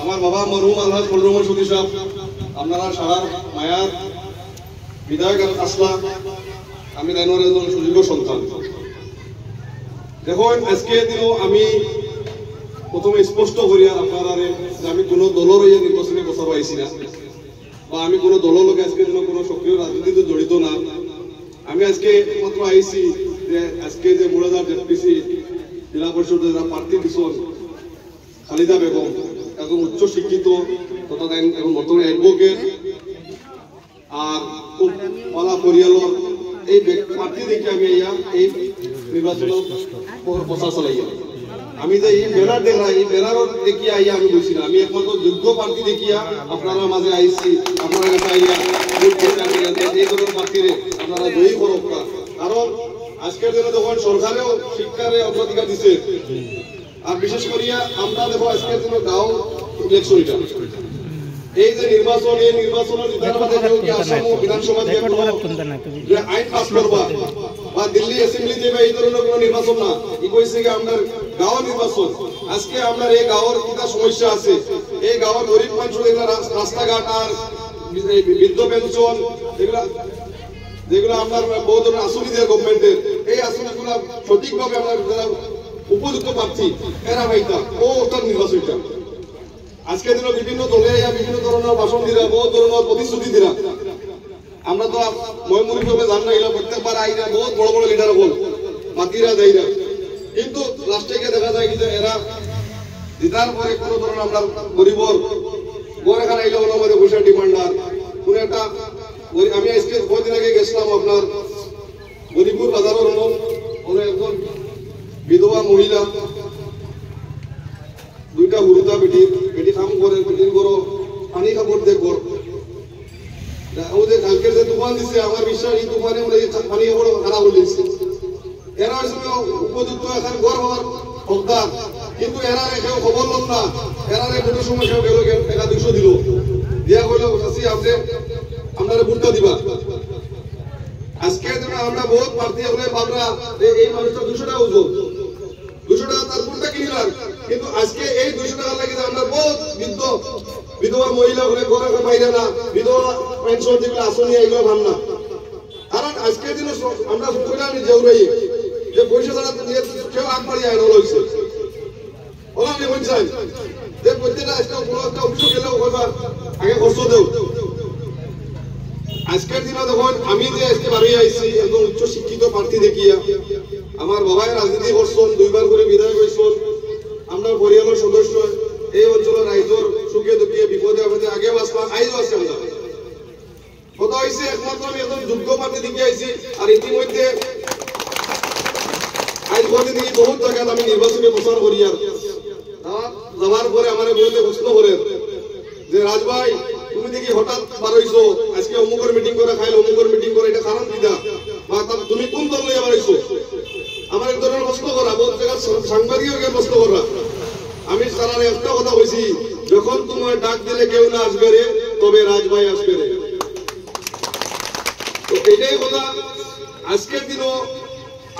আমার বাবা মরহুম আলহাজ ফজলুর সতী সাহেব আপনারা সারার মায়ার বিধায়ক আসলা আমি তাইনোর একজন সুযোগ্য সন্তান। দেখুন আজকে দিনও আমি প্রথমে স্পষ্ট করিয়া আপনারা যে আমি কোনো দলের ইয়ে নির্বাচনী বছর আইছি না বা আমি কোনো দলের লোক আজকে দিন কোনো সক্রিয় রাজনীতিতে জড়িত না। আমি আজকে একমাত্র আইছি যে আজকে যে মুরাদার জেপিসি জেলা পরিষদের যারা প্রার্থী দিচ্ছেন খালিদা বেগম একজন উচ্চ শিক্ষিত তথা এখন বর্তমানে অ্যাডভোকেট আর খুব পালা পরিয়ালর এই প্রার্থী দেখে আমি এই নির্বাচন প্রচার চালাইয়া আমি যে এই ব্যানার দেখা এই ব্যানার দেখিয়া আইয়া আমি বলছি না, আমি একমাত্র যোগ্য প্রার্থী দেখিয়া আপনারা মাঝে আইছি। আপনারা কাছে আইয়া এই ধরনের প্রার্থীরে আপনারা জয়ী করুক, কারণ আজকের দিনে তখন সরকারেও শিক্ষারে অগ্রাধিকার দিচ্ছে। আর বিশেষ করিয়া আমরা দেখো আজকের দিনে গাঁও ইলেকশনটা এই যে নির্বাচন এই নির্বাচনের আসাম বিধানসভা যে আইন পাস করবা বা দিল্লি অ্যাসেম্বলি দেবে এই ধরনের কোনো নির্বাচন না, ই কইছে কি আপনার গাঁও নির্বাচন। আজকে আপনার এই গাঁওর কিটা সমস্যা আছে, এই গাঁওর গরিব মানুষের এগুলা রাস্তাঘাট আর বৃদ্ধ পেনশন যেগুলো আপনার বহু ধরনের আসনি দেয় গভর্নমেন্টের, এই আসনিগুলো সঠিকভাবে আমরা উপযুক্ত প্রার্থী এরা ভাইতা ও তার নির্বাচনটা আজকে দিন বিভিন্ন দলে বিভিন্ন ধরনের ভাষণ দিরা বহু ধরনের প্রতিশ্রুতি দিরা। আমরা তো ময়মুরি ভাবে জান না, এগুলো প্রত্যেকবার আইরা বহুত বড় বড় লিডার হল মাতিরা যাইরা, কিন্তু লাস্টে গিয়ে দেখা যায় যে এরা জিতার পরে কোনো ধরনের আমরা গরিবর গড় এখানে আইলে হলো আমাদের পয়সা ডিমান্ডার কোন একটা। আমি আজকে কয়েকদিন আগে গেছিলাম আপনার গরিবপুর বাজারের হল একজন বিধবা মহিলা দুইটা হুরুদা বেটি কাম করে, বেটির গরো পানি কাপড় দিয়ে গড় ওদের কালকের যে তুফান দিচ্ছে আমার বিশ্বাস এই তুফানে পানি কাপড় খারাপ হয়ে দিচ্ছে। এরা উপযুক্ত এখন গড় হওয়ার হকদার, কিন্তু এরা কেউ খবর লম না। এরা কোনো সময় কেউ গেল 100-200 দিল দিয়া কইল আসি আপনি আপনারা ভোটটা দিবা। আজকে আমরা বহুত প্রার্থী হলে বাবরা এই মানুষটা 200 টাকা ওজন 200 টাকা তার ভোটটা কিনলাম, কিন্তু আজকে এই 200 টাকা লাগে আমরা বহুত বিধবা মহিলা হলে ঘরে বাইরে না, বিধবা পেনশন যেগুলো আসনি এইগুলো ভান না। কারণ আজকের দিনে আমরা সকলে আমি জেউরাই যে পয়সা ছাড়া কেউ আগ বাড়ি আইন হয়েছে ওলা আমি বলছেন যে প্রত্যেকটা আজকে কোনো একটা অফিসে গেলেও আগে খরচ দেও। আজকের দিনে যখন আমি যে আজকে বাড়ি আইছি একদম উচ্চ শিক্ষিত প্রার্থী দেখিয়া, আমার বাবাই রাজনীতি করছেন, 2বার করে বিধায়ক হয়েছেন, আমরা পরিবারের সদস্য এই অঞ্চলের রাইজর সুখে দুঃখে বিপদে আপদে আগে বাঁচলাম আইজও আছে। আমরা কথা হয়েছে একমাত্র আমি একদম যোগ্য প্রার্থী দেখে আইছি। আর ইতিমধ্যে আজ কদিন থেকে বহুত জায়গায় আমি নির্বাচনী প্রচার করি, আর যাওয়ার পরে আমার বলতে প্রশ্ন করে যে রাজ ভাই তুমি দেখি হঠাৎ বার হইছো, আজকে অমুকের মিটিং করে খাইল অমুকের মিটিং করে, এটা কারণ কিনা বা তুমি কোন দল নিয়ে বার হইছো? আমার এক ধরনের প্রশ্ন করা বহুত জায়গায় সাংবাদিককে প্রশ্ন করা। আমি তারা একটা কথা বলছি, যখন তোমার ডাক দিলে কেউ না আসবে রে, তবে রাজ ভাই আসবে রে। তো এটাই কথা। আজকের দিনও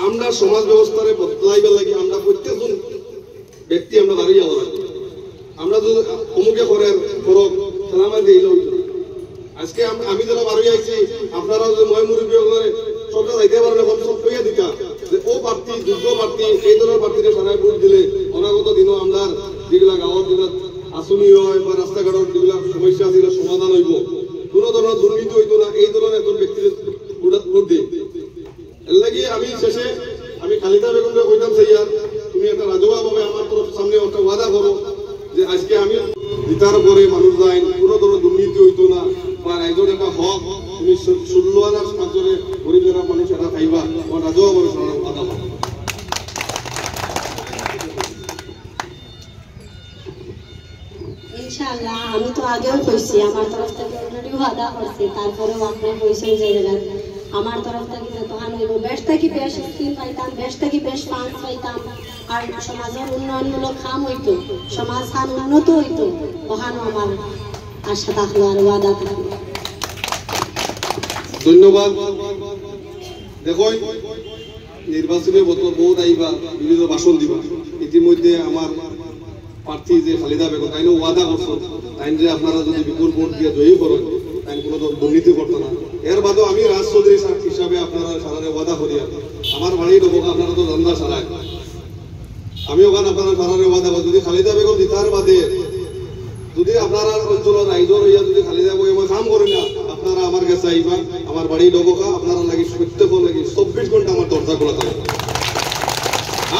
আমরা সমাজ ব্যবস্থারে বদলাইবার লাগে আমরা প্রত্যেকজন ব্যক্তি আমরা দাঁড়িয়ে যাওয়া লাগে। আমরা যদি অমুকে করেন ফরক সালামার দিল আজকে আমি যারা বাড়ি আইছি আপনারা যদি ময়মুরি সরকার যাইতে পারেন সব কইয়া দিতা যে ও প্রার্থী যোগ্য প্রার্থী এই ধরনের প্রার্থীরা সারায় ভোট দিলে অনাগত দিনও আমরা যেগুলা গাঁৱৰ যেগুলা আসনি হয় বা রাস্তাঘাটের যেগুলা সমস্যা আছে এগুলো সমাধান হইব, কোনো ধরনের দুর্নীতি হইতো না। এই ধরনের একজন ব্যক্তির ভোট দিই। এর লাগে আমি শেষে আমি খালিদা বেগমকে কইতাম চাইয়ার তুমি একটা রাজহুয়া ভাবে আমার তরফ সামনে একটা ওয়াদা করো যে আজকে আমি জিতার পরে মানুষ যায় কোনো ধরনের দুর্নীতি হইতো না বা একজন একটা হক তুমি 16 আনার সাহায্যে গরিব যারা মানুষ এটা খাইবা বা রাজহুয়া ভাবে ওয়াদা করো। ইনশাআল্লাহ আমি তো আগেও কইছি আমার তরফ থেকে অলরেডি ওয়াদা করছি, তারপরেও আপনি কইছেন যে আমার তরফ থেকে যতখান হইব বেশ থেকে বেশ স্কিম পাইতাম, বেশ থেকে বেশ ফান্ড পাইতাম, আর সমাজের উন্নয়নমূলক কাম হইতো, সমাজ খান উন্নত হইতো, ওখানে আমার আশা থাকলো আর ওয়াদা থাকলো। ধন্যবাদ। দেখো নির্বাচনে বহুত আইবা বিভিন্ন ভাষণ দিবা, ইতিমধ্যে আমার প্রার্থী যে খালিদা বেগম তাইনও ওয়াদা করছো তাইন যে আপনারা যদি বিপুল ভোট দিয়ে জয়ী করেন তাইন কোনো দুর্নীতি করতো না। এর বাদেও আমি রাজ চৌধুরী হিসাবে আপনারা সারারে ওয়াদা করি আমার বাড়ি লোক আপনারা তো জান্দা সারায় আমি ওখানে আপনারা সারারে ওয়াদা করি যদি খালিদা বেগম জিতার বাদে যদি আপনারা অঞ্চলের রাইজর হইয়া যদি খালিদা বেগম কাম করে না আপনারা আমার কাছে আইবা আমার বাড়ি ডোকা আপনারা লাগি প্রত্যেক লাগি 24 ঘন্টা আমার দরজা খোলা থাকে।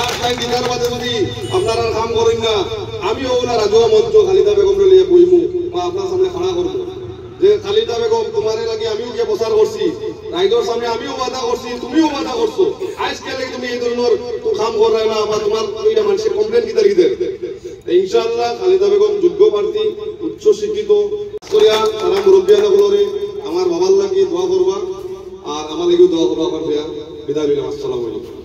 আর তাই দিনের বাদে যদি আপনারা কাম করেন না আমিও ওনার রাজুয়া মঞ্চ খালিদা বেগম লিয়ে বইমু বা আপনার সামনে খাড়া করবো যে খালিদা বেগম তোমারে লাগি আমিও গিয়ে প্রচার করছি রাইজর সামনে আমিও ওয়াদা করছি তুমিও ওয়াদা করছো আজকে লাগি তুমি এই ধরনের কাম করাই না বা তোমার ওইটা মানুষের কমপ্লেন কিতার ইনশাআল্লাহ খালিদা বেগম যোগ্য প্রার্থী উচ্চ শিক্ষিত করিয়া তারা মুরব্বিয়ানা বলরে আমার বাবার লাগি দোয়া করবা আর আমার লাগি দোয়া করবা বিদায় নিলাম। আসসালামু আলাইকুম।